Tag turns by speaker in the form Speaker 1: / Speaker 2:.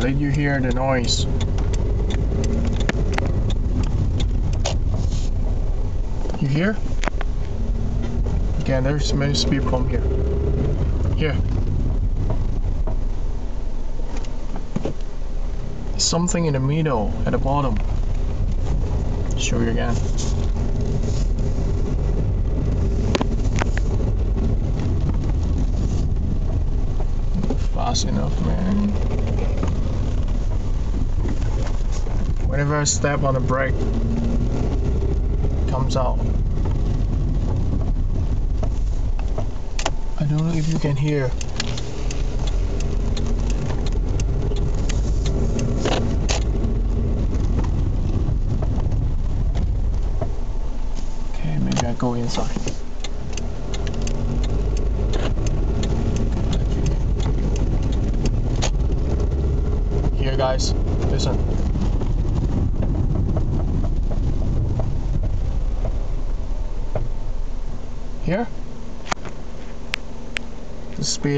Speaker 1: let you hear the noise. You hear? Again, there's many speed from here. Here. Something in the middle, at the bottom. Show you again. Fast enough, man. Whenever I step on the brake, it comes out. I don't know if you can hear. Okay, maybe I go inside. Here, guys, listen. Here, the speed.